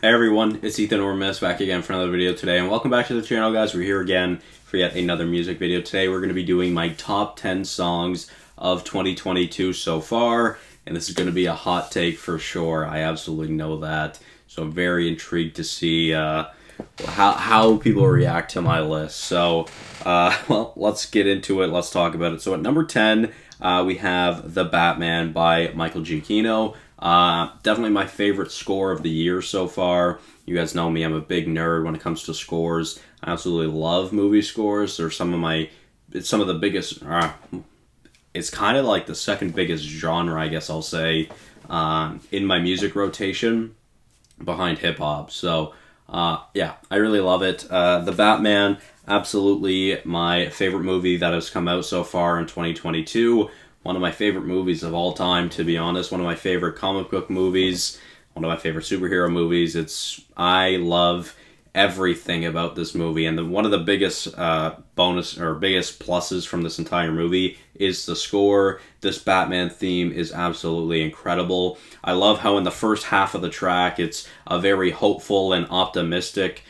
Hey everyone, it's Ethan or Miss back again for another video today, and welcome back to the channel, guys. We're here again for yet another music video. Today we're going to be doing my top 10 songs of 2022 so far, and this is going to be a hot take for sure. I absolutely know that, so I'm very intrigued to see how people react to my list. So, well, let's get into it. Let's talk about it. So at number 10, we have The Batman by Michael Giacchino. Definitely my favorite score of the year so far. You guys know me, I'm a big nerd when it comes to scores. I absolutely love movie scores. They're some of the biggest, it's kind of like the second biggest genre, I guess I'll say, in my music rotation behind hip hop. So, yeah, I really love it. The Batman, absolutely my favorite movie that has come out so far in 2022. One of my favorite movies of all time, to be honest. One of my favorite comic book movies. One of my favorite superhero movies. I love everything about this movie. And one of the biggest biggest pluses from this entire movie is the score. This Batman theme is absolutely incredible. I love how in the first half of the track, it's a very hopeful and optimistic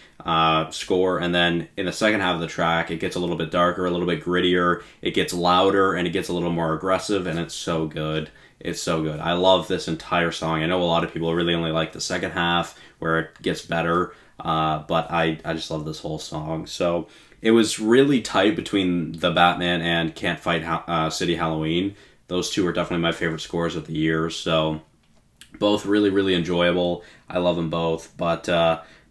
score, and then in the second half of the track it gets a little bit darker, a little bit grittier, it gets louder, and it gets a little more aggressive, and it's so good. It's so good. I love this entire song. I know a lot of people really only like the second half where it gets better, but I just love this whole song. So it was really tight between The Batman and Can't Fight City Halloween. Those two are definitely my favorite scores of the year, so both really enjoyable. I love them both, but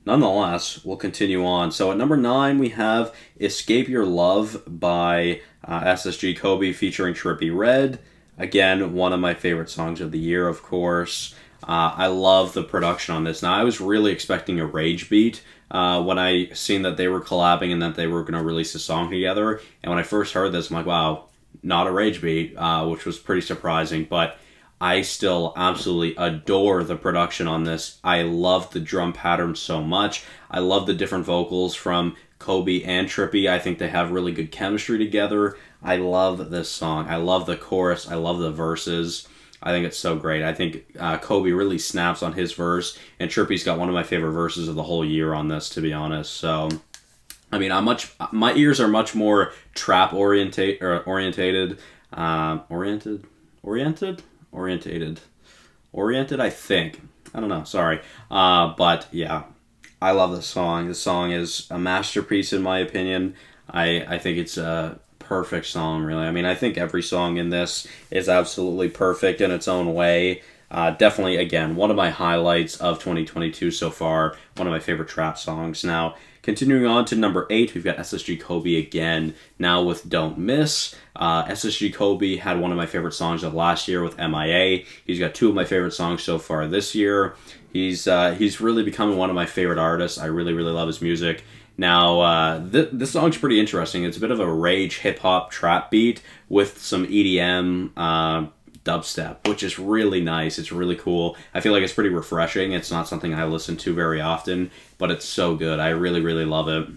nonetheless, we'll continue on. So at number 9, we have Escape Your Love by SSG Kobe featuring Trippie Redd. Again, one of my favorite songs of the year, of course. I love the production on this. Now, I was really expecting a rage beat when I seen that they were collabing and that they were going to release a song together. And when I first heard this, I'm like, wow, not a rage beat, which was pretty surprising. But I still absolutely adore the production on this. I love the drum pattern so much. I love the different vocals from Kobe and Trippie. I think they have really good chemistry together. I love this song. I love the chorus. I love the verses. I think it's so great. I think Kobe really snaps on his verse, and Trippie's got one of my favorite verses of the whole year on this, to be honest. So, I mean, my ears are much more trap orientated, I think. I don't know, sorry. But yeah, I love this song. This song is a masterpiece in my opinion. I think it's a perfect song, really. I mean, I think every song in this is absolutely perfect in its own way. Definitely, again, one of my highlights of 2022 so far. One of my favorite trap songs. Now, continuing on to number 8, we've got SSG Kobe again, now with Don't Miss. SSG Kobe had one of my favorite songs of last year with MIA. He's got two of my favorite songs so far this year. He's really becoming one of my favorite artists. I really love his music. Now, this song's pretty interesting. It's a bit of a rage hip-hop trap beat with some EDM dubstep, which is really nice. It's really cool. I feel like it's pretty refreshing. It's not something I listen to very often, but it's so good. I really love it.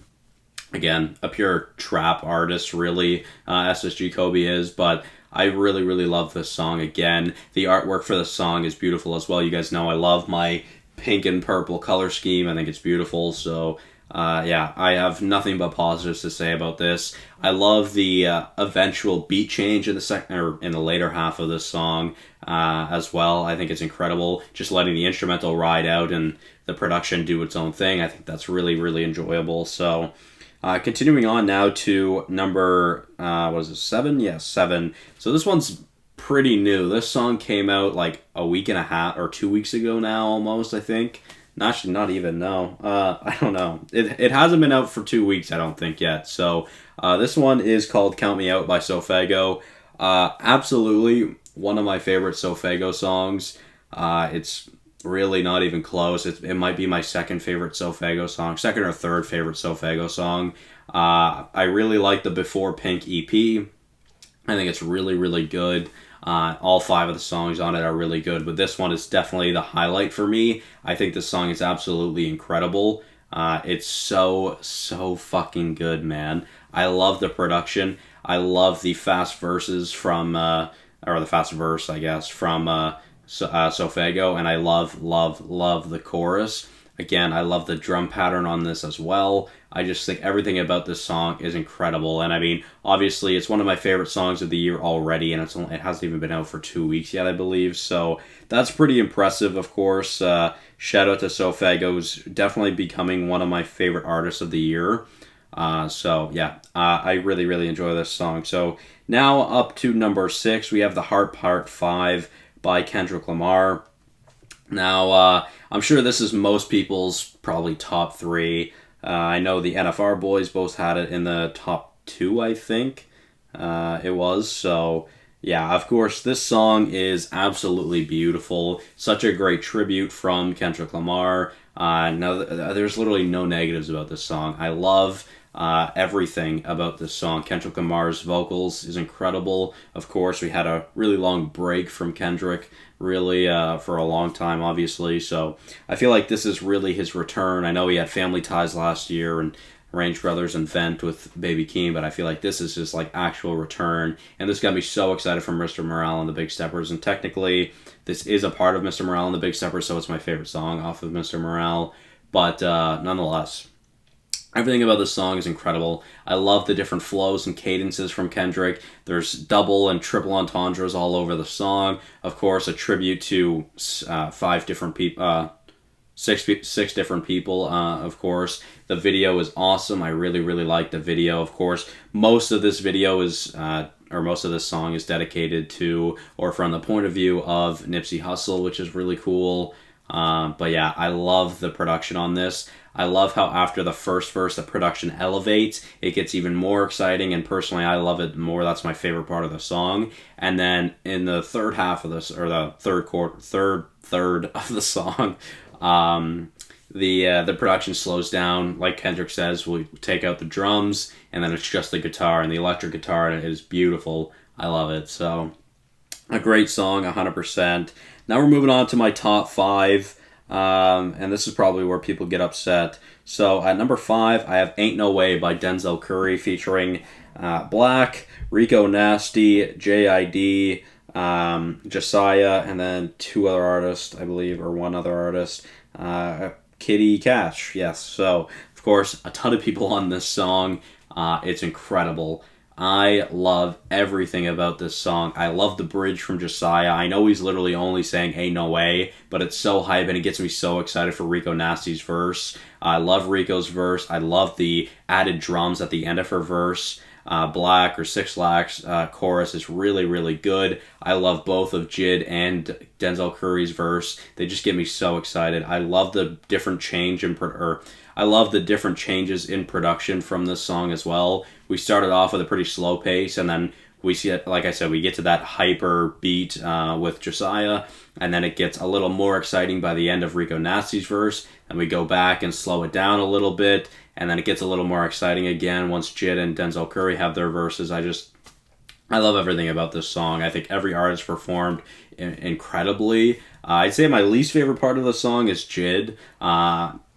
Again, a pure trap artist, really, SSG Kobe is, but I really love this song. Again, the artwork for the song is beautiful as well. You guys know I love my pink and purple color scheme. I think it's beautiful, so yeah, I have nothing but positives to say about this. I love the eventual beat change in the later half of this song as well. I think it's incredible. Just letting the instrumental ride out and the production do its own thing. I think that's really enjoyable. So, continuing on now to number 7? Yeah, 7. So this one's pretty new. This song came out like a week and a half or 2 weeks ago now, almost. I think. Actually, not even, no. I don't know. It hasn't been out for 2 weeks, I don't think, yet. So, this one is called Count Me Out by Sofago. Absolutely one of my favorite Sofago songs. It's really not even close. It might be my second favorite Sofago song. Second or third favorite Sofago song. I really like the Before Pink EP. I think it's really good. All 5 of the songs on it are really good, but this one is definitely the highlight for me. I think this song is absolutely incredible. It's so fucking good, man. I love the production. I love the fast verses from, or the fast verse, I guess, from Sofago, and I love the chorus. Again, I love the drum pattern on this as well. I just think everything about this song is incredible. And I mean, obviously, it's one of my favorite songs of the year already, and it hasn't even been out for 2 weeks yet, I believe. So that's pretty impressive, of course. Shout out to Sofago's definitely becoming one of my favorite artists of the year. So yeah, I really, really enjoy this song. So now up to number 6, we have The Heart Part 5 by Kendrick Lamar. Now, I'm sure this is most people's probably top 3. I know the NFR boys both had it in the top 2, I think it was. So yeah, of course, this song is absolutely beautiful. Such a great tribute from Kendrick Lamar. There's literally no negatives about this song. I love everything about this song. Kendrick Lamar's vocals is incredible. Of course, we had a really long break from Kendrick, really for a long time, obviously. So I feel like this is really his return. I know he had Family Ties last year and Range Brothers and Vent with Baby Keem, but I feel like this is his like actual return, and this got me so excited for Mr. Morale and the Big Steppers. And technically, this is a part of Mr. Morale and the Big Steppers, so it's my favorite song off of Mr. Morale. But nonetheless, everything about this song is incredible. I love the different flows and cadences from Kendrick. There's double and triple entendres all over the song. Of course, a tribute to 5 different people. Six different people, of course. The video is awesome. I really, really like the video. Of course, most of this video is, or most of this song is dedicated to, or from the point of view of Nipsey Hussle, which is really cool. But yeah, I love the production on this. I love how after the first verse, the production elevates. It gets even more exciting, and personally, I love it more. That's my favorite part of the song. And then in the third half of this, or the third of the song, the production slows down. Like Kendrick says, we take out the drums, and then it's just the guitar and the electric guitar, and it is beautiful. I love it. So, a great song, 100%. Now we're moving on to my top 5. And this is probably where people get upset. So at number 5, I have Ain't No Way by Denzel Curry featuring Black, Rico Nasty, JID, Josiah, and then 2 other artists, I believe, or 1 other artist, Kitty Cash. Yes, so of course, a ton of people on this song. It's incredible. I love everything about this song. I love the bridge from Josiah. I know he's literally only saying Ain't No Way, but it's so hype and it gets me so excited for Rico Nasty's verse. I love Rico's verse. I love the added drums at the end of her verse. Black or Six Lax chorus is really, really good. I love both of Jid and Denzel Curry's verse. They just get me so excited. I love the different I love the different changes in production from this song as well. We started off with a pretty slow pace, and then we see it, like I said, we get to that hyper beat with Josiah, and then it gets a little more exciting by the end of Rico Nasty's verse, and we go back and slow it down a little bit, and then it gets a little more exciting again once Jid and Denzel Curry have their verses. I love everything about this song. I think every artist performed incredibly. I'd say my least favorite part of the song is Jid.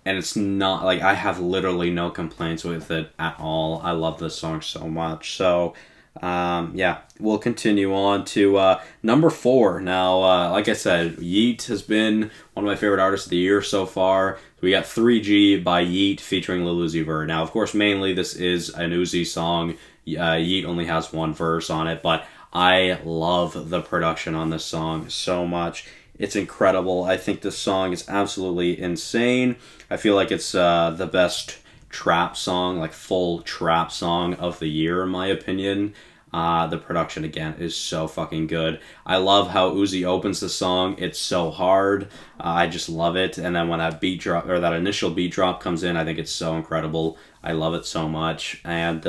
And it's not, like, I have literally no complaints with it at all. I love this song so much. So, yeah, we'll continue on to number 4. Now, like I said, Yeat has been one of my favorite artists of the year so far. We got 3G by Yeat featuring Lil Uzi Vert. Now, of course, mainly this is an Uzi song. Yeat only has 1 verse on it, but I love the production on this song so much. It's incredible. I think this song is absolutely insane. I feel like it's the best trap song, like full trap song of the year, in my opinion. The production, again, is so fucking good. I love how Uzi opens the song. It's so hard. I just love it. And then when that beat drop, or that initial beat drop comes in, I think it's so incredible. I love it so much. And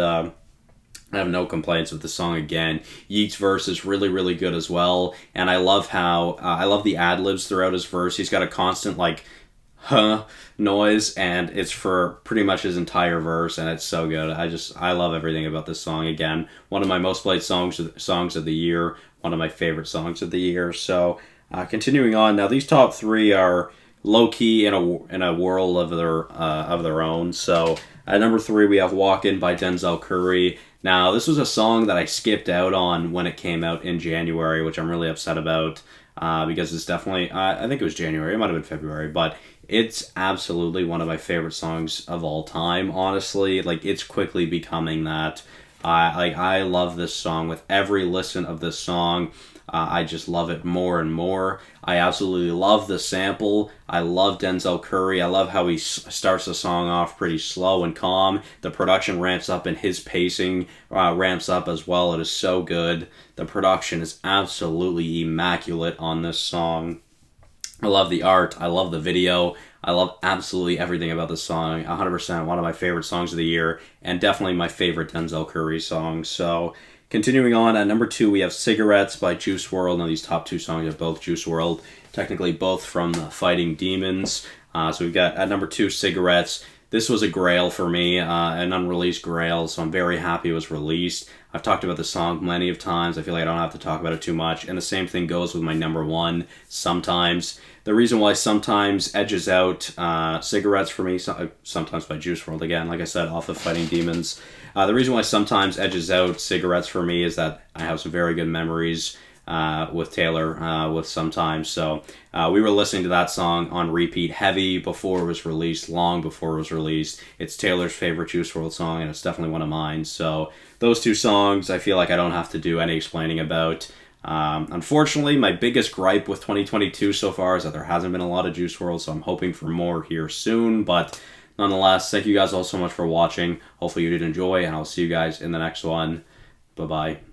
I have no complaints with the song again. Yeat's verse is really, really good as well. And I love how, I love the ad-libs throughout his verse. He's got a constant, like, huh noise, and it's for pretty much his entire verse, and it's so good. I love everything about this song. Again, one of my most played songs of the year, one of my favorite songs of the year. So, continuing on, now these top 3 are low-key in a world of their own. So, at number 3, we have Walkin by Denzel Curry. Now, this was a song that I skipped out on when it came out in January, which I'm really upset about, because it's definitely, I think it was January, it might have been February, but It's absolutely one of my favorite songs of all time, honestly. Like, it's quickly becoming that. I love this song. With every listen of this song, I just love it more and more. I absolutely love the sample. I love Denzel Curry. I love how he starts the song off pretty slow and calm. The production ramps up and his pacing ramps up as well. It is so good. The production is absolutely immaculate on this song. I love the art. I love the video. I love absolutely everything about this song. 100% one of my favorite songs of the year, and definitely my favorite Denzel Curry song. So, continuing on, at number 2, we have Cigarettes by Juice WRLD. Now, these top 2 songs are both Juice WRLD, technically both from Fighting Demons. So we've got, at number 2, Cigarettes. This was a grail for me, an unreleased grail, so I'm very happy it was released. I've talked about the song plenty of times. I feel like I don't have to talk about it too much. And the same thing goes with my number 1, Sometimes. The reason why Sometimes edges out Cigarettes for me, sometimes by Juice WRLD again, like I said, off of Fighting Demons. The reason why Sometimes edges out Cigarettes for me is that I have some very good memories with Taylor with Sometimes. So we were listening to that song on repeat heavy before it was released, long before it was released. It's Taylor's favorite Juice WRLD song, and it's definitely one of mine. So those 2 songs I feel like I don't have to do any explaining about. Unfortunately, my biggest gripe with 2022 so far is that there hasn't been a lot of Juice WRLD, so I'm hoping for more here soon. But nonetheless, thank you guys all so much for watching. Hopefully you did enjoy, and I'll see you guys in the next one. Bye-bye.